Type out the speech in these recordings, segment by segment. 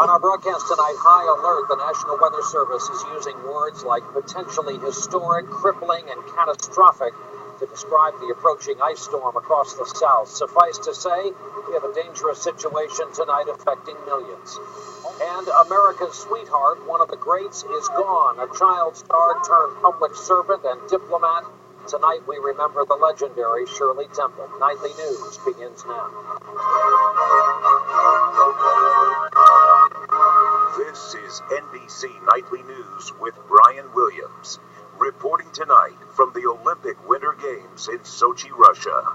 On our broadcast tonight, high alert. The National Weather Service is using words like potentially historic, crippling, and catastrophic to describe the approaching ice storm across the south. Suffice to say, we have a dangerous situation tonight affecting millions. And America's sweetheart, one of the greats, is gone. A child star turned public servant and diplomat. Tonight we remember the legendary Shirley Temple. Nightly News begins now. This is NBC Nightly News with Brian Williams, reporting tonight from the Olympic Winter Games in Sochi, Russia.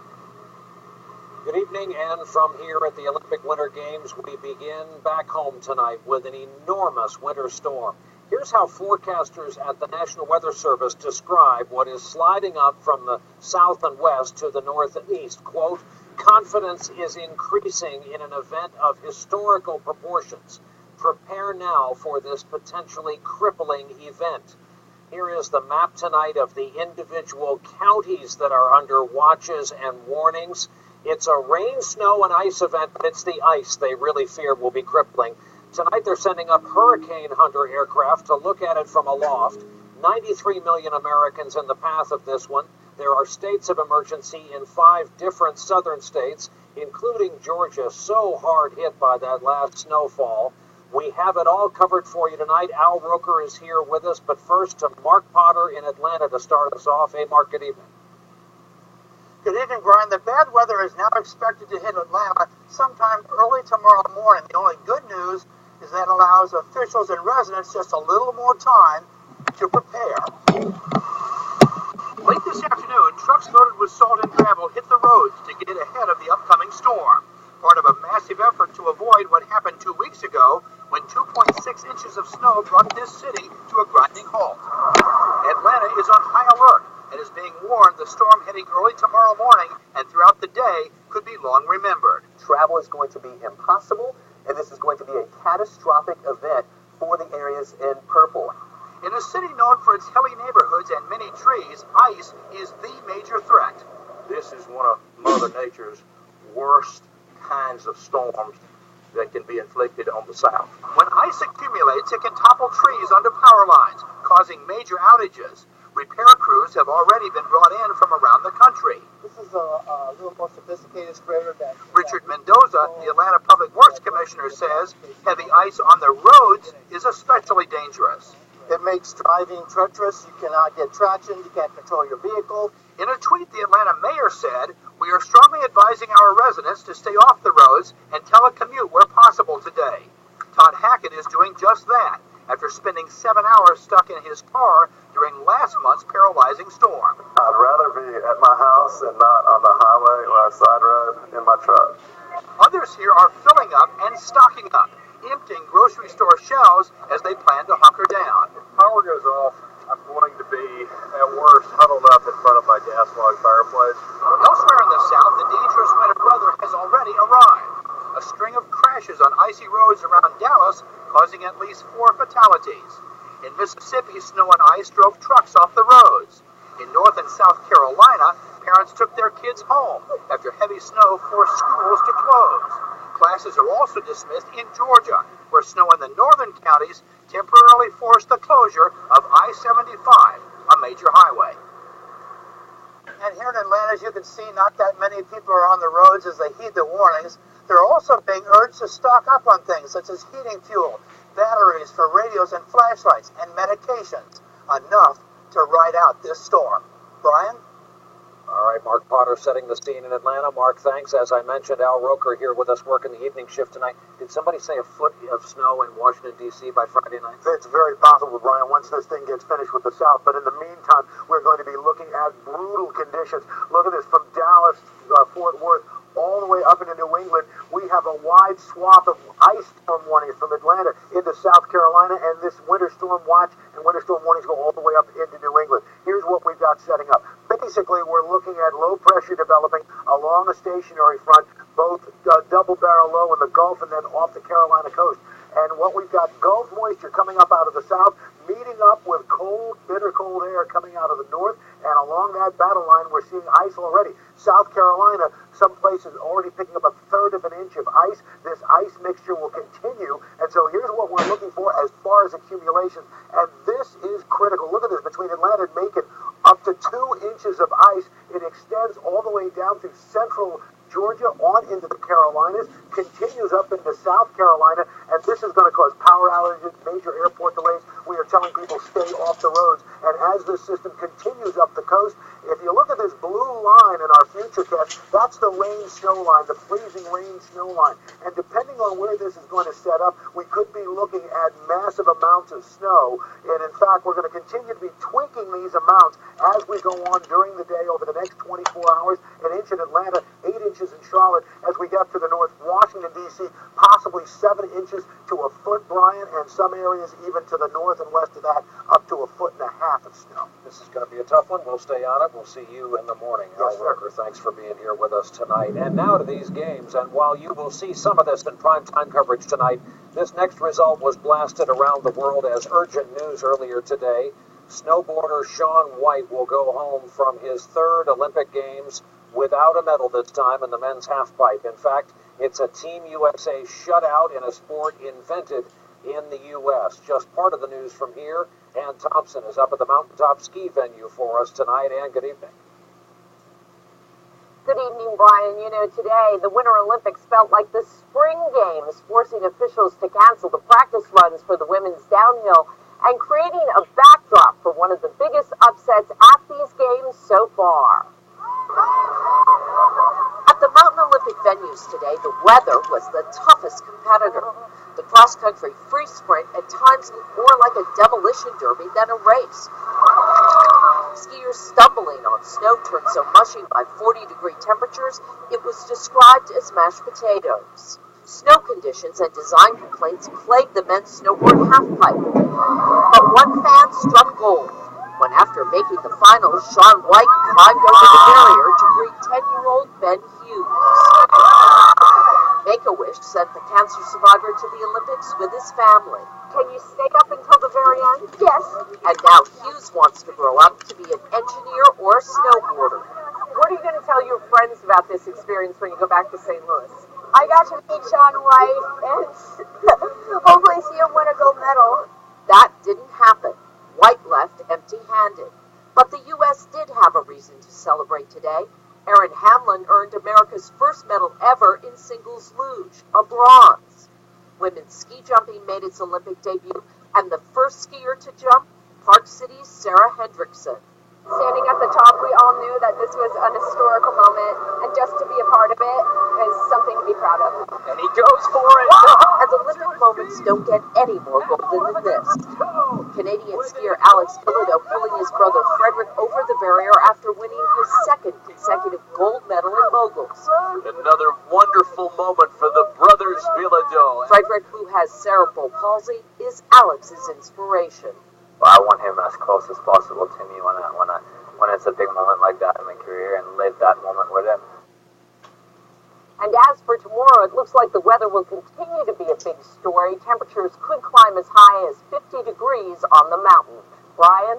Good evening, and from here at the Olympic Winter Games, we begin back home tonight with an enormous winter storm. Here's how forecasters at the National Weather Service describe what is sliding up from the south and west to the north and east. Quote, confidence is increasing in an event of historical proportions. Prepare now for this potentially crippling event. Here is the map tonight of the individual counties that are under watches and warnings. It's a rain, snow, and ice event, but it's the ice they really fear will be crippling. Tonight they're sending up Hurricane Hunter aircraft to look at it from aloft. 93 million Americans in the path of this one. There are states of emergency in 5 different southern states, including Georgia, so hard hit by that last snowfall. We have it all covered for you tonight. Al Roker is here with us, but first to Mark Potter in Atlanta to start us off. Hey, Mark, good evening. Good evening, Brian. The bad weather is now expected to hit Atlanta sometime early tomorrow morning. The only good news is that allows officials and residents just a little more time to prepare. Late this afternoon, trucks loaded with salt and gravel hit the roads to get ahead of the upcoming storm. Part of a massive effort to avoid what happened 2 weeks ago when 2.6 inches of snow brought this city to a grinding halt. Atlanta is on high alert and is being warned the storm heading early tomorrow morning and throughout the day could be long remembered. Travel is going to be impossible, and this is going to be a catastrophic event for the areas in purple. In a city known for its hilly neighborhoods and many trees, ice is the major threat. This is one of Mother Nature's worst kinds of storms that can be inflicted on the South. When ice accumulates, it can topple trees under power lines, causing major outages. Repair crews have already been brought in from around the country. This is a little more sophisticated sprayer than... Richard Mendoza, the Atlanta Public Works Commissioner, says heavy ice on the roads is especially dangerous. It makes driving treacherous. You cannot get traction. You can't control your vehicle. In a tweet, the Atlanta mayor said, "We are strongly advising our residents to stay off the roads and telecommute where possible today." Todd Hackett is doing just that after spending 7 hours stuck in his car during last month's paralyzing storm. I'd rather be at my house and not on the highway or a side road in my truck. Others here are filling up and stocking up, emptying grocery store shelves as they plan to hunker down. If power goes off, I'm going to be, at worst, huddled up in front of my gas log fireplace. Elsewhere in the South, the dangerous winter weather has already arrived. A string of crashes on icy roads around Dallas, causing at least 4 fatalities. In Mississippi, snow and ice drove trucks off the roads. In North and South Carolina, parents took their kids home after heavy snow forced schools to close. Classes are also dismissed in Georgia, where snow in the northern counties temporarily forced the closure of I-75, a major highway. And here in Atlanta, as you can see, not that many people are on the roads as they heed the warnings. They're also being urged to stock up on things such as heating fuel, batteries for radios and flashlights, and medications, enough to ride out this storm. Brian? All right, Mark Potter setting the scene in Atlanta. Mark, thanks. As I mentioned, Al Roker here with us working the evening shift tonight. Did somebody say a foot of snow in Washington, D.C. by Friday night? It's very possible, Brian, once this thing gets finished with the South. But in the meantime, we're going to be looking at brutal conditions. Look at this, from Dallas, Fort Worth, all the way up into New England. We have a wide swath of ice storm warnings from Atlanta into South Carolina, and this winter storm watch and winter storm warnings go all the way up into New England. Here's what we've got setting up. Basically, we're looking at low pressure developing along a stationary front, both double barrel low in the Gulf and then off the Carolina coast. And what we've got, Gulf moisture coming up out of the south, meeting up with cold, bitter cold air coming out of the north, and along that battle line, we're seeing ice already. South Carolina, some places already picking up 1/3 of an inch of ice. This ice mixture will continue, and so here's what we're looking for as far as accumulation, and this is critical. Look at this, between Atlanta and Macon, up to 2 inches of ice. It extends all the way down through central Georgia on into the Carolinas, continues up into South Carolina, and this is going to cause power outages, major airport delays. We are telling people stay off the roads. And as this system continues up the coast, if you look at this blue line in our futurecast, that's the rain-snow line, the freezing rain-snow line. And depending on where this is going to set up, we could be looking at massive amounts of snow. And in fact, we're going to continue to be tweaking these amounts as we go on during the day over the next 24 hours. An inch in Atlanta, 8 inches in Charlotte. As we get to the north, Washington, D.C., possibly 7 inches to a foot, Brian, and some areas even to the north and west of that, up to 1.5 feet of snow. This is going to be a tough one. We'll stay on it. We'll see you in the morning. Yes, Al Roker, thanks for being here with us tonight. And now to these games. And while you will see some of this in primetime coverage tonight, this next result was blasted around the world as urgent news earlier today. Snowboarder Shaun White will go home from his 3rd Olympic Games without a medal this time in the men's halfpipe. In fact, it's a Team USA shutout in a sport invented in the U.S. Just part of the news from here. Ann Thompson is up at the mountaintop ski venue for us tonight. Ann, good evening. Good evening, Brian. You know, today the Winter Olympics felt like the Spring Games, forcing officials to cancel the practice runs for the women's downhill and creating a backdrop for one of the biggest upsets at these games so far. At the Mountain Olympic venues today, the weather was the toughest competitor. The cross-country free sprint at times looked more like a demolition derby than a race. Skiers stumbling on snow turned so mushy by 40-degree temperatures, it was described as mashed potatoes. Snow conditions and design complaints plagued the men's snowboard halfpipe. But one fan struck gold when, after making the finals, Shaun White climbed over the barrier to greet 10-year-old Ben Hughes. Make-A-Wish sent the cancer survivor to the Olympics with his family. Can you stay up until the very end? Yes. And now Hughes wants to grow up to be an engineer or a snowboarder. What are you going to tell your friends about this experience when you go back to St. Louis? I got to meet Shaun White and hopefully see him win a gold medal. That didn't happen. White left empty-handed. But the U.S. did have a reason to celebrate today. Erin Hamlin earned America's first medal ever in singles luge, a bronze. Women's ski jumping made its Olympic debut, and the first skier to jump, Park City's Sarah Hendrickson. Standing at the top, we all knew that this was an historical moment, and just to be a part of it is something to be proud of. And he goes for it. And Olympic moments don't get any more golden than this. Canadian skier Alex Bilodeau pulling his brother Frederick over the barrier after winning his 2nd consecutive gold medal in moguls. Another wonderful moment for the brothers Bilodeau. Frederick, who has cerebral palsy, is Alex's inspiration. Well, I want him as close as possible to me when it's a big moment like that in my career, and live that moment with him. And as for tomorrow, it looks like the weather will continue to be a big story. Temperatures could climb as high as 50 degrees on the mountain. Brian?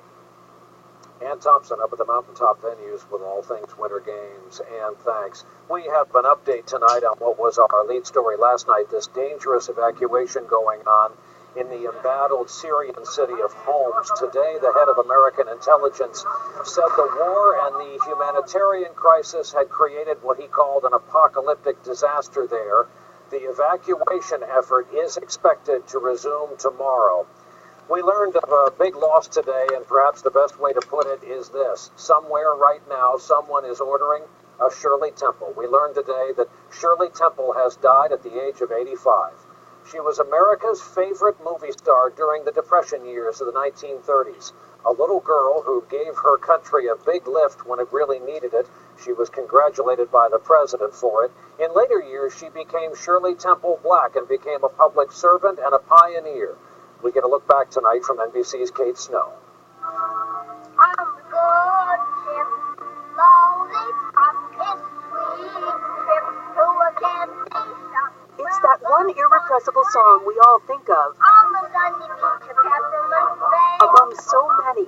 Ann Thompson up at the mountaintop venues with all things Winter Games. And thanks. We have an update tonight on what was our lead story last night, this dangerous evacuation going on in the embattled Syrian city of Homs. Today, the head of American intelligence said the war and the humanitarian crisis had created what he called an apocalyptic disaster there. The evacuation effort is expected to resume tomorrow. We learned of a big loss today, and perhaps the best way to put it is this. Somewhere right now, someone is ordering a Shirley Temple. We learned today that Shirley Temple has died at the age of 85. She was America's favorite movie star during the Depression years of the 1930s. A little girl who gave her country a big lift when it really needed it. She was congratulated by the president for it. In later years, she became Shirley Temple Black and became a public servant and a pioneer. We get a look back tonight from NBC's Kate Snow. It's that one irrepressible irrepressible song we all think of among so many.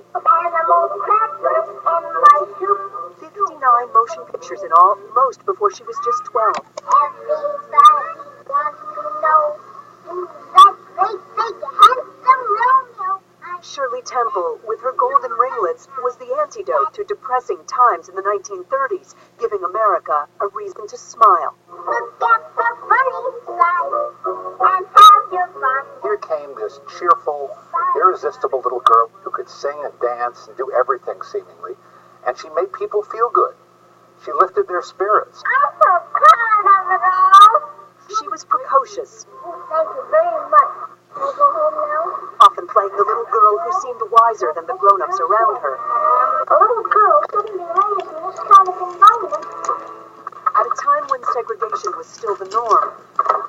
59 motion pictures in all, most before she was just 12. Shirley Temple, with her golden ringlets, was the antidote to depressing times in the 1930s, giving America a reason to smile. Here came this cheerful, irresistible little girl who could sing and dance and do everything seemingly, and she made people feel good. She lifted their spirits. I'm so proud of it all. She was precocious. Thank you very much. Can I go home now? Often playing the little girl who seemed wiser than the grown-ups around her. A little girl shouldn't be raised in this kind of environment. At a time when segregation was still the norm,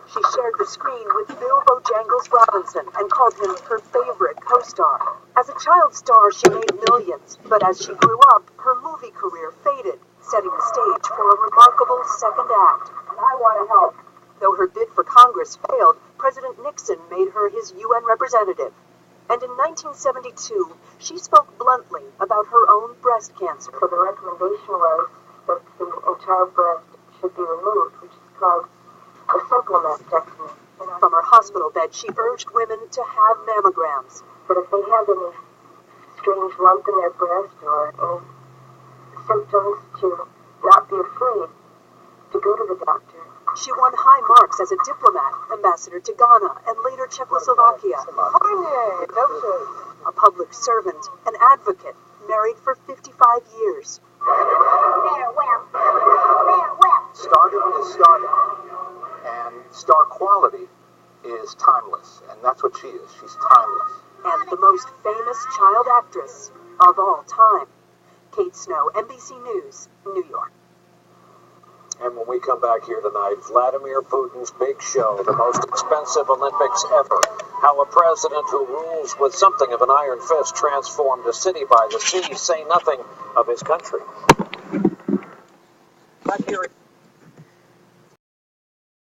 she shared the screen with Bill Bojangles Robinson and called him her favorite co-star. As a child star, she made millions, but as she grew up, her movie career faded, setting the stage for a remarkable second act. I want to help. Though her bid for Congress failed, President Nixon made her his UN representative. And in 1972, she spoke bluntly about her own breast cancer. So the recommendation was that the entire breast should be removed, which is called a simple mastectomy. From her hospital bed, she urged women to have mammograms. But if they have any strange lump in their breast or any symptoms, to not be afraid to go to the doctor. She won high marks as a diplomat, ambassador to Ghana and later Czechoslovakia. A public servant, an advocate, married for 55 years. Farewell. Stardom is stardom, and star quality is timeless, and that's what she is. She's timeless. And the most famous child actress of all time. Kate Snow, NBC News, New York. And when we come back here tonight, Vladimir Putin's big show, the most expensive Olympics ever. How a president who rules with something of an iron fist transformed a city by the sea, say nothing of his country. Back here